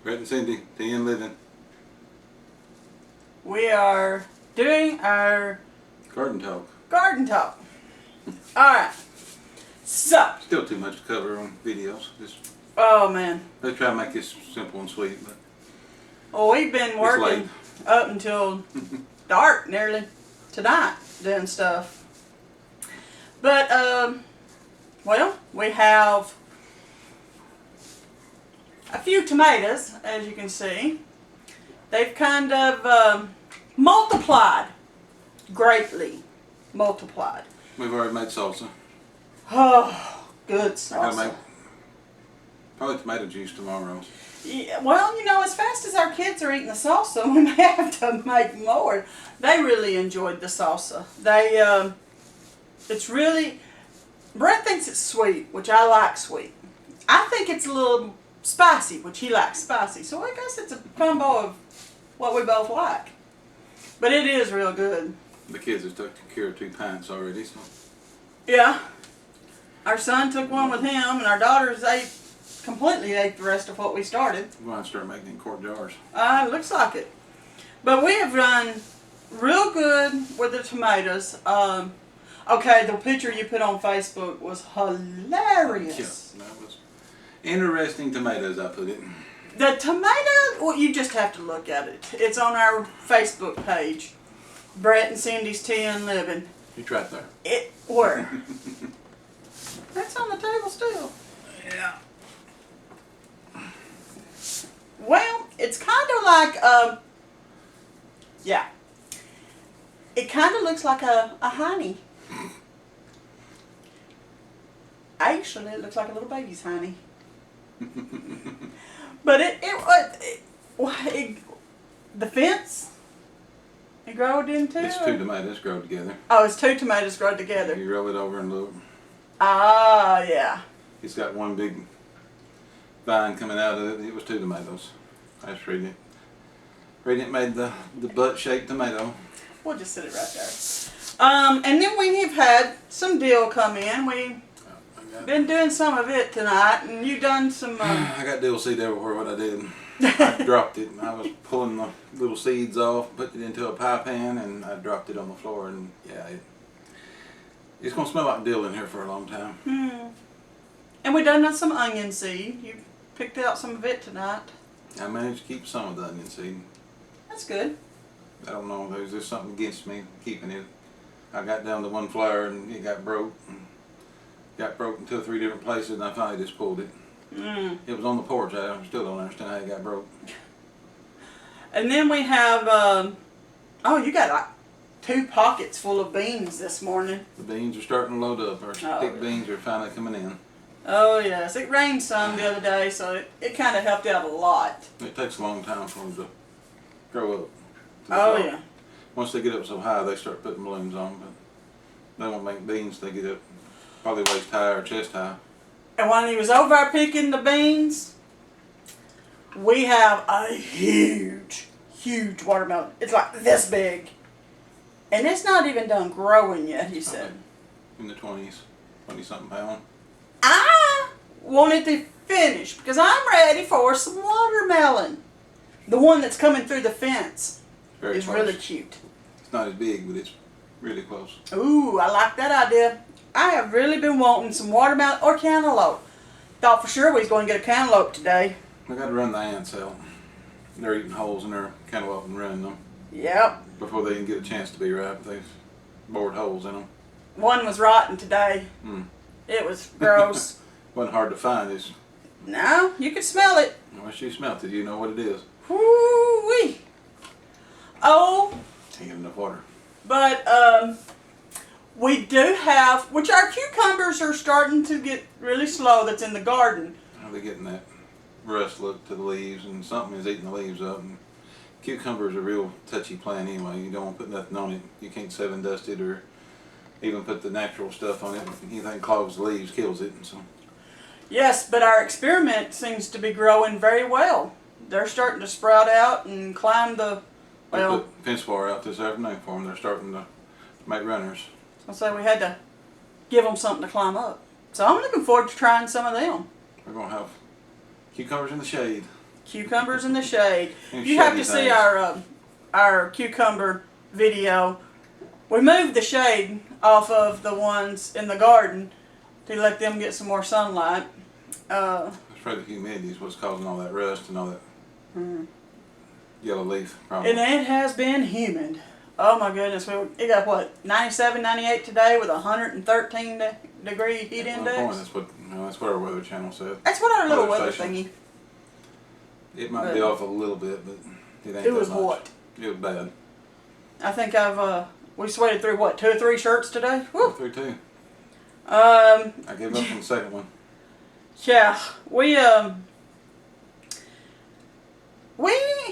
Brett and Cindy, tea and living. We are doing our Garden talk. garden talk. Alright. So. Still too much to cover on videos. Just Oh man. let's try to make this simple and sweet. But Well, we've been working up until dark nearly tonight doing stuff. But, well, we have a few tomatoes, as you can see. They've kind of multiplied, greatly multiplied. we've already made salsa. Oh, good I gotta salsa. make probably tomato juice tomorrow. Yeah, well, you know, as fast as our kids are eating the salsa, we may have to make more. They really enjoyed the salsa. They, it's really, Brett thinks it's sweet, which I like sweet. I think it's a little spicy, which he likes spicy. So I guess it's a combo of what we both like. But it is real good. The kids have taken care of 2 pints already, so Yeah. Our son took one with him, and our daughters completely ate the rest of what we started. we're going to start making in quart jars. Looks like it. But we have done real good with the tomatoes. Okay, the picture you put on Facebook was hilarious. Yeah, that was interesting tomatoes, I put it. The tomato, well, you just have to look at it. It's on our Facebook page. Brett and Cindy's Tea and Living. It's right there. Where? That's on the table still. Yeah. Well, it's kind of like, yeah. It kind of looks like a honey. Actually, it looks like a little baby's honey. But the fence, it growed into. It's 2 tomatoes grow together. Oh, it's 2 tomatoes grow together. You roll it over and look. Ah, yeah. It's got one big vine coming out of it. It was 2 tomatoes. I was reading it. Reading it made the butt-shaped tomato. We'll just sit it right there. And then we have had some dill come in. We've been doing some of it tonight, and you done some. I got dill seed everywhere. What I did, I dropped it. I was pulling the little seeds off, put it into a pie pan, and I dropped it on the floor. And yeah, it's gonna smell like dill in here for a long time. And we done some onion seed. You picked out some of it tonight. I managed to keep some of the onion seed. That's good. I don't know. There's just something against me keeping it. I got down to 1 flower and it got broke. Got broke in 2 or 3 different places, and I finally just pulled it. It was on the porch. I still don't understand how it got broke. And then we have, oh, you got like 2 pockets full of beans this morning. The beans are starting to load up. Our thick yeah. beans are finally coming in. Oh, yes. It rained some the other day, so it kind of helped out a lot. It takes a long time for them to grow up. Oh, yeah. Once they get up so high, they start putting balloons on, but they won't make beans. They get up probably waist high or chest high. And when he was over picking the beans, we have a huge, huge watermelon. It's like this big. And it's not even done growing yet, he said. In the 20s, 20-something pound. I wanted to finish because I'm ready for some watermelon. The one that's coming through the fence is really cute. It's not as big, but it's really close. Ooh, I like that idea. I have really been wanting some watermelon or cantaloupe. Thought for sure we was going to get a cantaloupe today. I got to run the ants out. They're eating holes in their cantaloupe and running them. Yep. Before they can get a chance to be ripe, they've bored holes in them. One was rotten today. It was gross. Wasn't hard to find. It's, No, you could smell it. once you smelt it, you know what it is. Woo-wee. Oh, Ain't got enough water. but we do have, which our cucumbers are starting to get really slow that's in the garden. They're getting that rust look to the leaves, and something is eating the leaves up. And cucumbers are a real touchy plant anyway. You don't want to put nothing on it. You can't 7 dust it or even put the natural stuff on it. Anything clogs the leaves kills it. So. Yes, but our experiment seems to be growing very well. They're starting to sprout out and climb the, well, I put fence wire out this afternoon for them. They're starting to make runners. So we had to give them something to climb up. So I'm looking forward to trying some of them. We're going to have cucumbers in the shade. Cucumbers in the shade. And You have to shady see things. our cucumber video. We moved the shade off of the ones in the garden to let them get some more sunlight. It's probably the humidity is what's causing all that rust and all that yellow leaf problem. And it has been humid. Oh my goodness, it got what, 97, 98 today with 113 degree heat At one index? point, that's what our weather channel said. That's what our little weather Stations. thingy. It might be off a little bit, but it ain't It was that much. hot. It was bad. I think we sweated through what, 2 or 3 shirts today? Woo. 3-2. Um, I gave up on the second one. yeah, we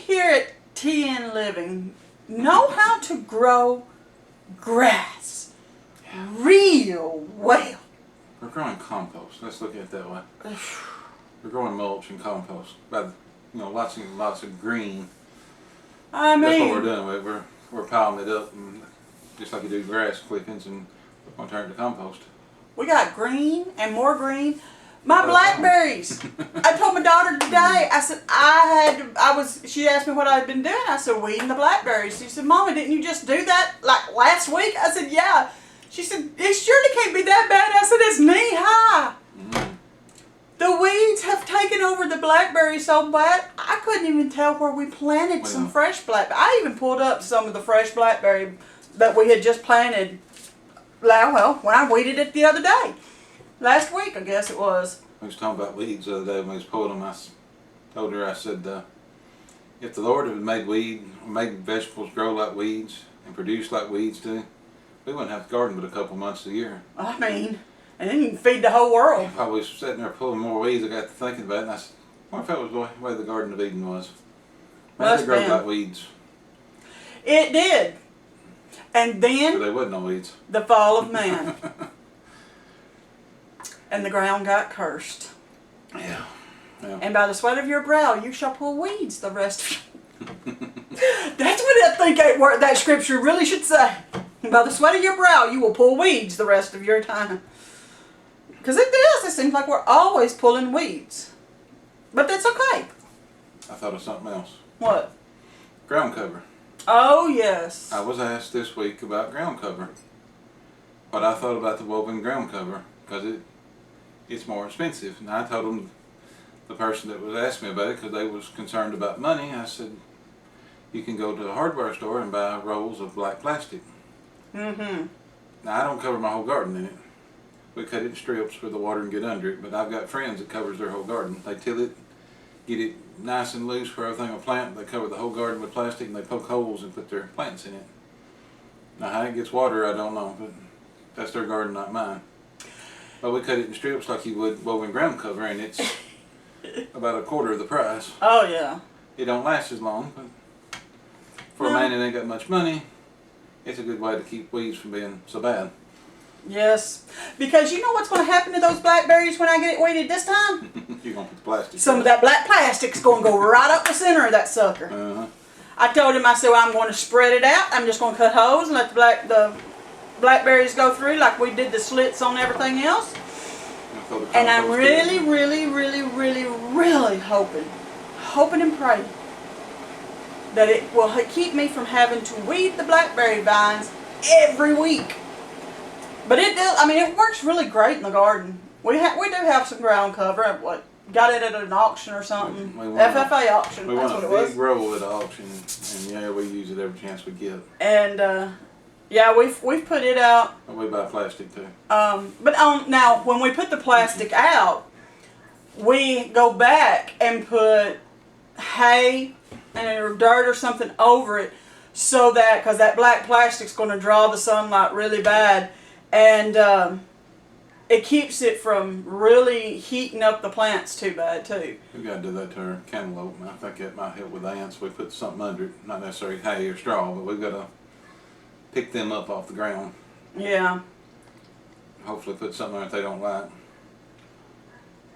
here at TN Living know how to grow grass real well. We're growing compost. Let's look at it that way. We're growing mulch and compost. Lots of green. I That's what mean, we're doing with it. We're piling it up, and just like you do grass clippings, and we're going to turn it to compost. we got green and more green. My blackberries. I told my daughter today, I said, she asked me what I'd been doing. I said, weeding the blackberries. She said, Mama, didn't you just do that like last week? I said, yeah. She said, it surely can't be that bad. I said, it's knee high. The weeds have taken over the blackberries so bad, I couldn't even tell where we planted some fresh blackberry. I even pulled up some of the fresh blackberry that we had just planted, well, when I weeded it the other day. Last week, I guess it was. We was talking about weeds the other day when we was pulling them. I told her, I said, if the Lord had made vegetables grow like weeds and produce like weeds do, we wouldn't have to garden but a couple months a year. I mean, and then you can feed the whole world. If I was sitting there pulling more weeds, I got to thinking about it, and I said, what if that was the way the Garden of Eden was? Maybe they grow like weeds. It did. And But then they wasn't no weeds. the fall of man. And the ground got cursed. Yeah. And by the sweat of your brow you shall pull weeds the rest of you. That's what I think that scripture really should say. By the sweat of your brow you will pull weeds the rest of your time. Because it does. It seems like we're always pulling weeds. But that's okay. I thought of something else. What? Ground cover. Oh, yes. I was asked this week about ground cover. What I thought about the woven ground cover, because it's more expensive. And I told them, the person that was asking me about it, because they was concerned about money, I said, you can go to a hardware store and buy rolls of black plastic. Mm-hmm. Now, I don't cover my whole garden in it. We cut it in strips where the water can get under it, but I've got friends that covers their whole garden. They till it, get it nice and loose where everything will plant. They cover the whole garden with plastic, and they poke holes and put their plants in it. Now, how it gets water, I don't know, but that's their garden, not mine. But we cut it in strips like you would woven ground cover, and it's about a quarter of the price. Oh, yeah. It don't last as long, but for a man that ain't got much money, it's a good way to keep weeds from being so bad. Yes. Because you know what's going to happen to those blackberries when I get it weeded this time? You're going to put the plastic. Some of that black plastic's going to go right up the center of that sucker. Uh-huh. I told him, I said, well, I'm going to spread it out. I'm just going to cut holes and let the blackberries go through like we did the slits on everything else. And I'm really, really, really, really, really hoping and praying that it will keep me from having to weed the blackberry vines every week. But it does. I mean, it works really great in the garden. We do have some ground cover. What, got it at an auction or something? FFA auction. We That's want what a it was. big roll at auction, and yeah, we use it every chance we get. And yeah, we've put it out. And we buy plastic too. But now when we put the plastic out, we go back and put hay and dirt or something over it, so that because that black plastic's going to draw the sunlight really bad. And it keeps it from really heating up the plants too bad too. We've got to do that to our cantaloupe, and I think that might help with ants. We put something under it, not necessarily hay or straw, but we've got to pick them up off the ground. Yeah. Hopefully put something there that they don't like.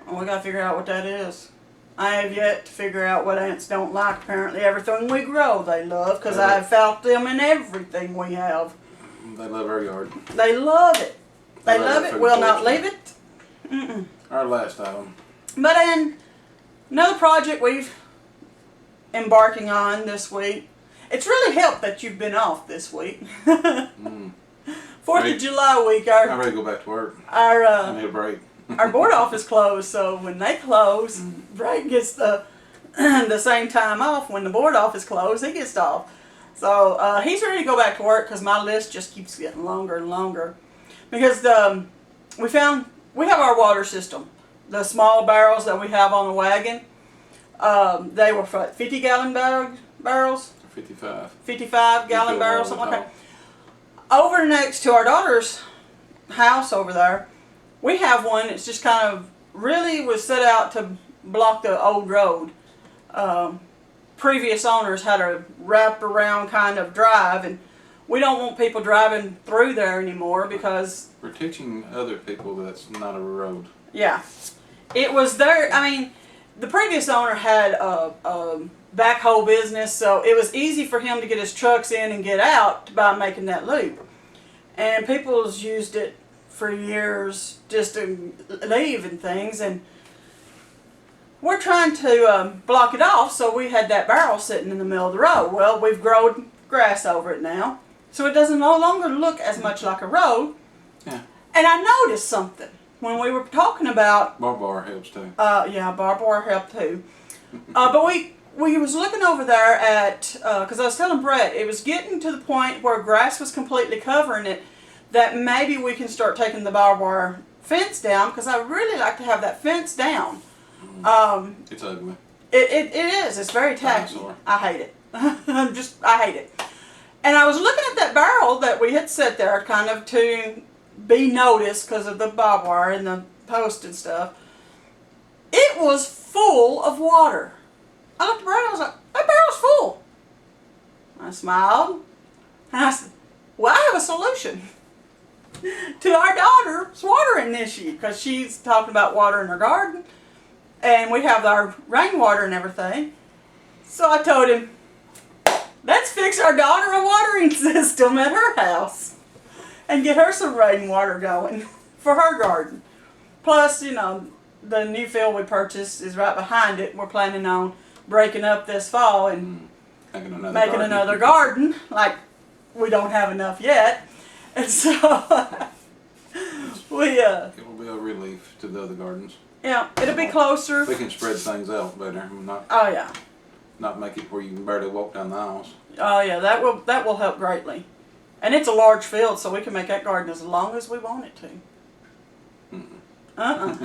Well, we got to figure out what that is. I have yet to figure out what ants don't like. Apparently everything we grow they love, because I've felt them in everything we have. They love our yard. They love it. They love it. Will not forest. leave it. Our last item. But in another project we've embarking on this week. It's really helped that you've been off this week. 4th of July week, I'm ready to go back to work. our I need a break. our board office closed, so when they close, Brad gets the the same time off. When the board office closed, he gets off. So he's ready to go back to work because my list just keeps getting longer and longer. Because we have our water system, the small barrels that we have on the wagon. They were 50-gallon barrels. 55. 55-gallon barrels, something like that. Over next to our daughter's house over there, we have one that's just kind of really was set out to block the old road. Previous owners had a wrap around kind of drive, and we don't want people driving through there anymore because We're teaching other people that's not a road. yeah, it was there. I mean, the previous owner had a backhoe business, so it was easy for him to get his trucks in and get out by making that loop. And people's used it for years just to leave and things, and we're trying to block it off, so we had that barrel sitting in the middle of the road. Well, we've grown grass over it now, so it doesn't no longer look as much like a road. Yeah. And I noticed something when we were talking about Barbed wire helps too. yeah, barbed wire helped too. But we was looking over there at, because I was telling Brett, it was getting to the point where grass was completely covering it, that maybe we can start taking the barbed wire fence down, because I really like to have that fence down. It's ugly. It is. It's very tacky. Dinosaur. I hate it. I hate it. And I was looking at that barrel that we had set there kind of to be noticed because of the barbed wire and the post and stuff. It was full of water. I looked around and I was like, that barrel's full. I smiled and I said, well, I have a solution to our daughter's watering issue, because she's talking about watering her garden and we have our rainwater and everything. So I told him, let's fix our daughter a watering system at her house and get her some rainwater going for her garden. Plus, you know, the new field we purchased is right behind it. We're planning on breaking up this fall and making another garden. Like, we don't have enough yet. And so, we, It will be a relief to the other gardens. yeah, it'll be closer. We can spread things out better. Oh, yeah. Not make it where you can barely walk down the aisles. Oh, yeah, that will help greatly. And it's a large field, so we can make that garden as long as we want it to. We don't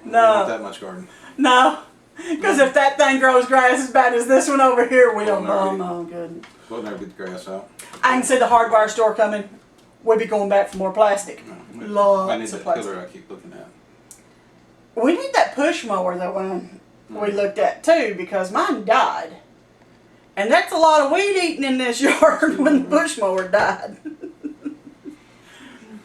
No. want that much garden. No. Because if that thing grows grass as bad as this one over here, we don't no, know. Oh, good. We'll never get the grass out. I can see the hardware store coming. We'll be going back for more plastic. I need Lots of that plastic. pillar I keep looking at. We need that push mower that one we looked at too, because mine died. And that's a lot of weed eating in this yard when the push mower died.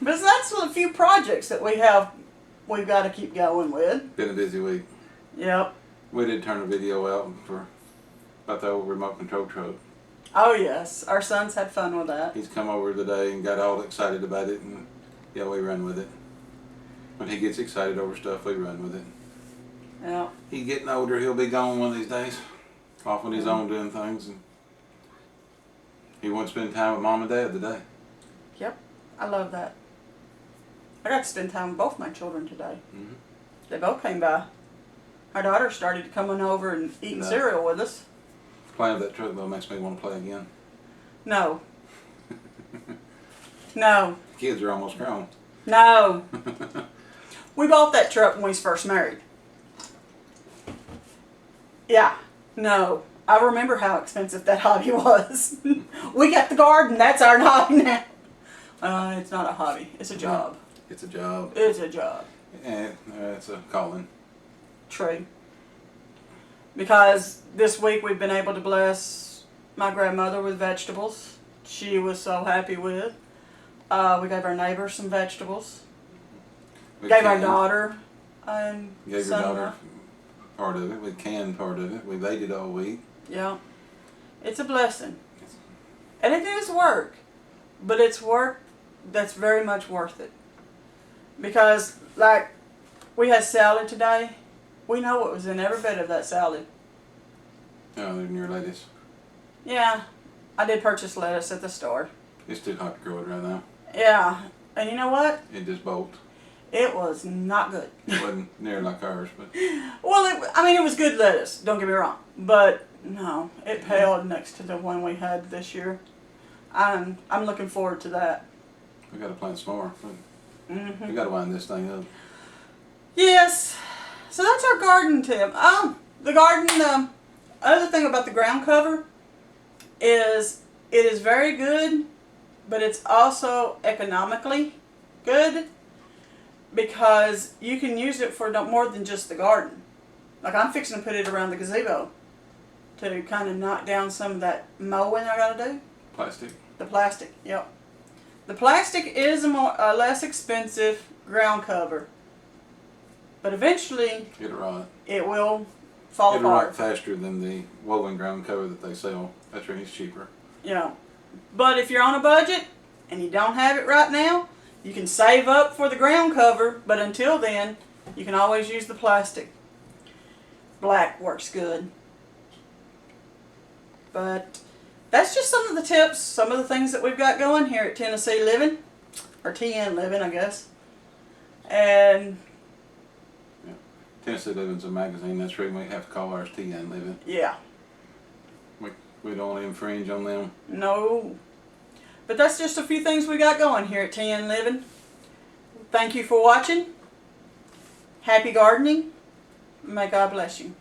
But that's a few projects that we've got to keep going with. Been a busy week. Yep. We did turn a video out about the old remote control truck. Oh yes, our sons had fun with that. He's come over today and got all excited about it, and yeah, we run with it. When he gets excited over stuff, we run with it. Yeah. He's getting older. He'll be gone one of these days, off on his own doing things, and he wants to spend time with mom and dad today. Yep. I love that. I got to spend time with both my children today. Mm-hmm. They both came by. Our daughter started coming over and eating cereal with us. Playing with that truck though makes me want to play again. No. No. Kids are almost grown. No. We bought that truck when we was first married. Yeah. No. I remember how expensive that hobby was. We got the garden. That's our hobby now. It's not a hobby. It's a job. It's a job. It's a job. And it's a calling. True. Because this week we've been able to bless my grandmother with vegetables. She was so happy with. We gave our neighbor some vegetables. We Gave our canned- daughter and Gave your son. daughter part of it. We canned part of it. We ate it all week. Yeah. It's a blessing. And it is work. But it's work that's very much worth it. Because, like, we had salad today. We know what was in every bit of that salad. Oh, they're your lettuce. Yeah, I did purchase lettuce at the store. It's too hot to grow it right now. Yeah, and you know what? It just bolts. It was not good. It wasn't near like ours, but Well, I mean, it was good lettuce. Don't get me wrong, but no, it paled next to the one we had this year. I'm looking forward to that. we got to plant some more. But Hmm we got to wind this thing up. Yes. So that's our garden tip. The garden. Other thing about the ground cover is it is very good, but it's also economically good because you can use it for more than just the garden. Like I'm fixing to put it around the gazebo to kind of knock down some of that mowing I got to do. Plastic. The plastic, yep. The plastic is a less expensive ground cover, but eventually It'll rot. it will fall It'll rot apart. faster than the woven ground cover that they sell. That's right, it's cheaper. Yeah. But if you're on a budget and you don't have it right now, you can save up for the ground cover, but until then, you can always use the plastic. Black works good. But that's just some of the tips, some of the things that we've got going here at Tennessee Living, or TN Living, I guess. And Tennessee Living's a magazine. That's right. We have to call ours TN Living. yeah, We don't want to infringe on them. no. But that's just a few things we got going here at TN Living. Thank you for watching. Happy gardening. May God bless you.